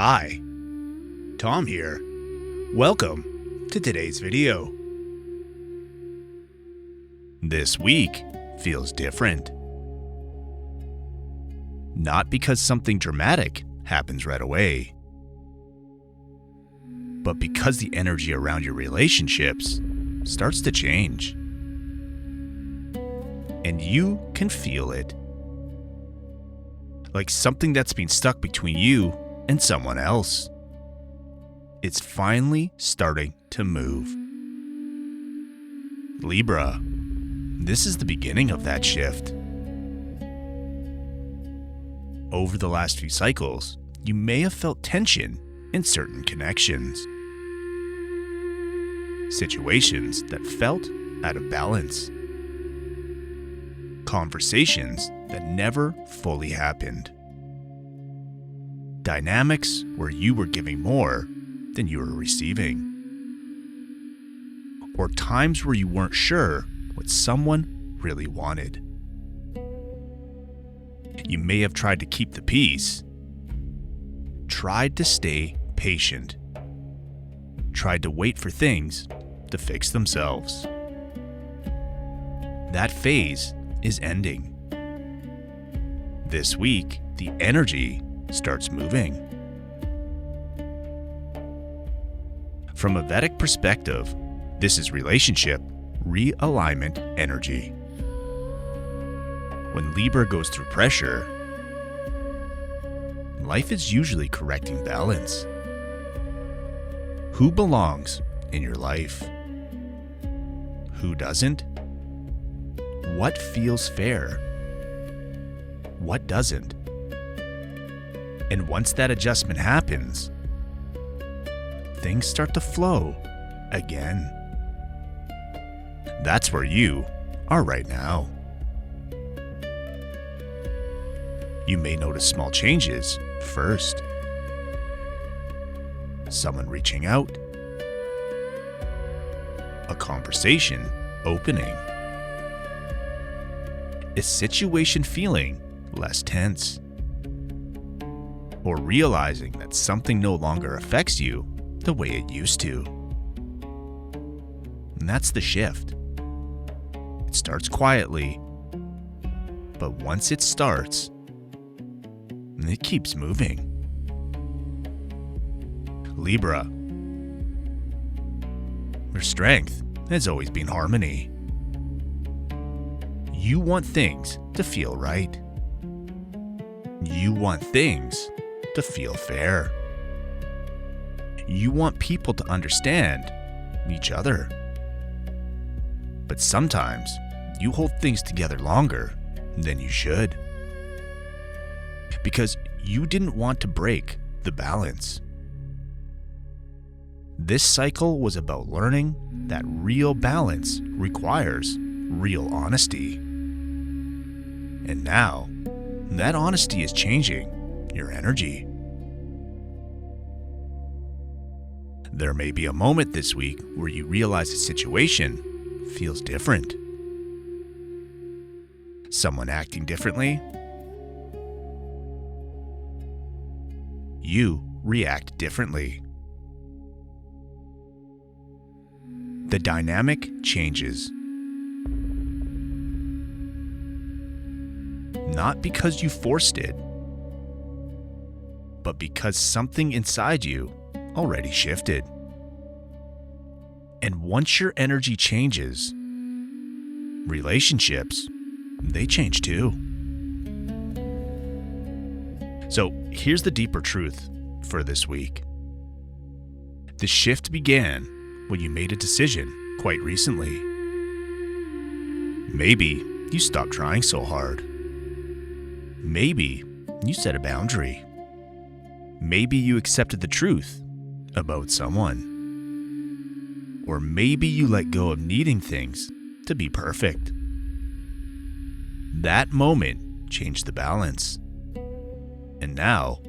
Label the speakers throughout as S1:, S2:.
S1: Hi, Tom here. Welcome to today's video. This week feels different. Not because something dramatic happens right away, but because the energy around your relationships starts to change. And you can feel it. Like something that's been stuck between you and someone else. It's finally starting to move. Libra, this is the beginning of that shift. Over the last few cycles, you may have felt tension in certain connections. Situations that felt out of balance. Conversations that never fully happened. Dynamics where you were giving more than you were receiving. Or times where you weren't sure what someone really wanted. You may have tried to keep the peace, tried to stay patient, tried to wait for things to fix themselves. That phase is ending. This week, the energy starts moving. From a Vedic perspective, this is relationship realignment energy. When Libra goes through pressure, life is usually correcting balance. Who belongs in your life? Who doesn't? What feels fair? What doesn't? And once that adjustment happens, things start to flow again. That's where you are right now. You may notice small changes first. Someone reaching out, a conversation opening, a situation feeling less tense, or realizing that something no longer affects you the way it used to. And that's the shift. It starts quietly, but once it starts, it keeps moving. Libra, your strength has always been harmony. You want things to feel right. You want things to feel fair. You want people to understand each other. But sometimes you hold things together longer than you should. Because you didn't want to break the balance. This cycle was about learning that real balance requires real honesty. And now, that honesty is changing your energy. There may be a moment this week where you realize the situation feels different. Someone acting differently. You react differently. The dynamic changes. Not because you forced it, but because something inside you already shifted. And once your energy changes, relationships, they change too. So here's the deeper truth for this week. The shift began when you made a decision quite recently. Maybe you stopped trying so hard. Maybe you set a boundary. Maybe you accepted the truth about someone. Or maybe you let go of needing things to be perfect. That moment changed the balance. And now,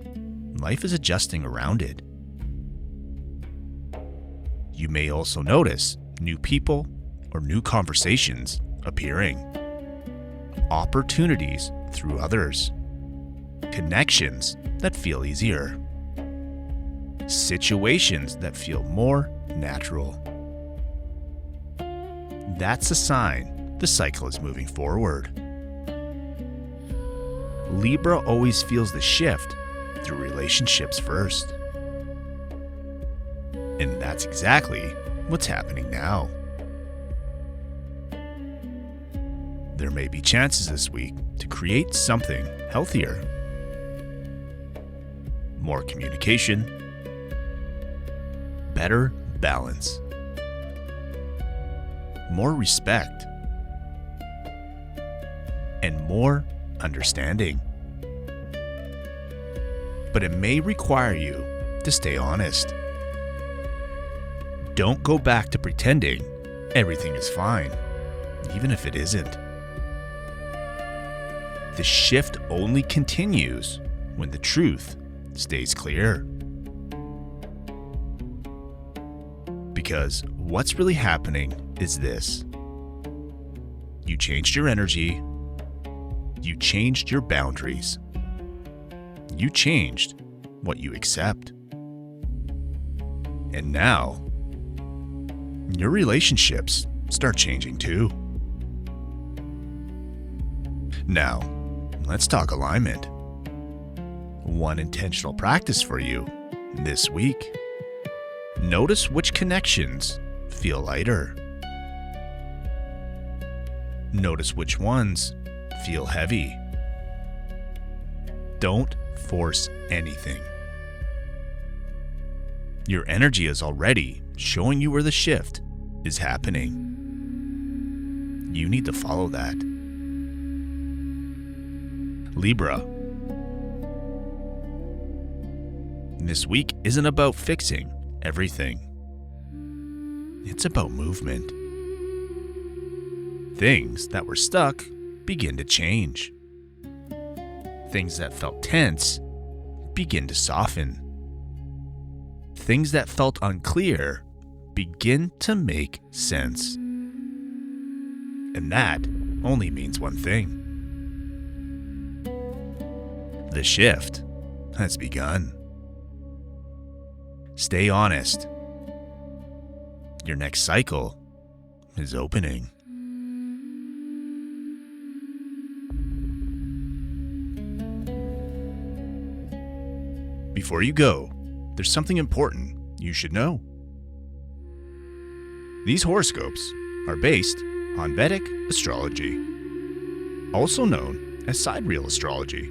S1: life is adjusting around it. You may also notice new people or new conversations appearing. Opportunities through others. Connections that feel easier. situations that feel more natural. That's a sign the cycle is moving forward. Libra always feels the shift through relationships first. And that's exactly what's happening now. There may be chances this week to create something healthier. More communication, better balance, more respect, and more understanding. But it may require you to stay honest. Don't go back to pretending everything is fine, even if it isn't. The shift only continues when the truth stays clear. Because what's really happening is this. You changed your energy. You changed your boundaries. You changed what you accept. And now, your relationships start changing too. Now, let's talk alignment. One intentional practice for you this week. Notice which connections feel lighter. Notice which ones feel heavy. Don't force anything. Your energy is already showing you where the shift is happening. You need to follow that. Libra. This week isn't about fixing everything. It's about movement. Things that were stuck begin to change. Things that felt tense begin to soften. Things that felt unclear begin to make sense. And that only means one thing. The shift has begun. Stay honest. Your next cycle is opening. Before you go, there's something important you should know. These horoscopes are based on Vedic astrology, also known as sidereal astrology.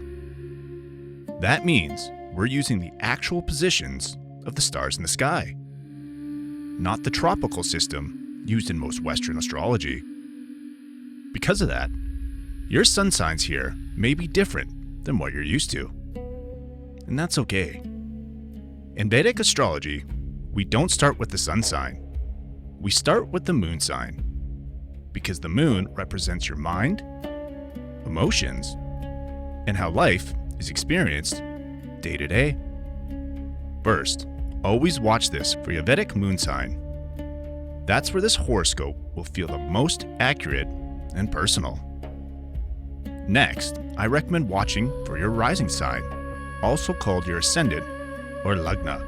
S1: That means we're using the actual positions of the stars in the sky, not the tropical system used in most Western astrology. Because of that, your sun signs here may be different than what you're used to. And that's okay. In Vedic astrology, we don't start with the sun sign. We start with the moon sign, because the moon represents your mind, emotions, and how life is experienced day to day. First, always watch this for your Vedic moon sign. That's where this horoscope will feel the most accurate and personal. Next, I recommend watching for your rising sign, also called your ascendant or lagna.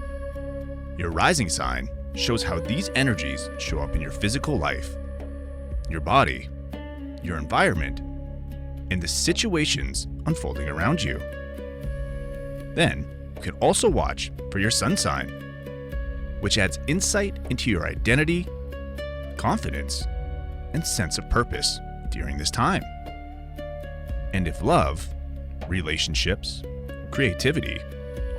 S1: Your rising sign shows how these energies show up in your physical life, your body, your environment, and the situations unfolding around you. Then, you can also watch for your sun sign, which adds insight into your identity, confidence, and sense of purpose during this time. And if love, relationships, creativity,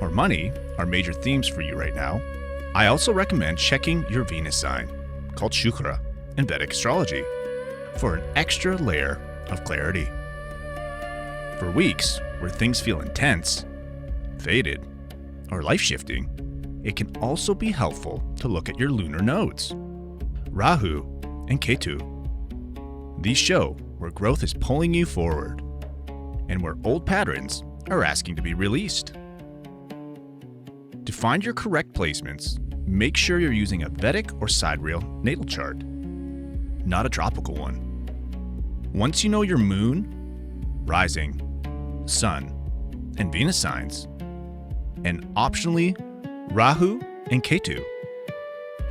S1: or money are major themes for you right now, I also recommend checking your Venus sign, called Shukra in Vedic astrology, for an extra layer of clarity. For weeks where things feel intense, faded, or life-shifting, it can also be helpful to look at your lunar nodes, Rahu and Ketu. These show where growth is pulling you forward, and where old patterns are asking to be released. To find your correct placements, make sure you're using a Vedic or sidereal natal chart, not a tropical one. Once you know your moon, rising, sun, and Venus signs, and optionally Rahu and Ketu.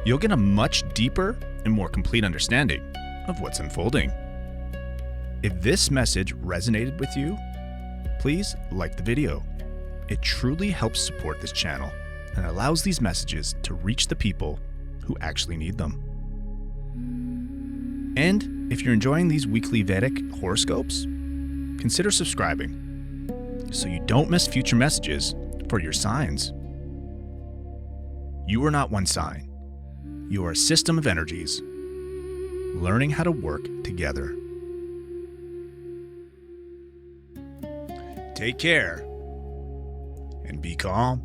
S1: You'll get a much deeper and more complete understanding of what's unfolding. If this message resonated with you, please like the video. It truly helps support this channel and allows these messages to reach the people who actually need them. And if you're enjoying these weekly Vedic horoscopes, consider subscribing so you don't miss future messages for your signs. You are not one sign. You are a system of energies, learning how to work together. Take care and be calm.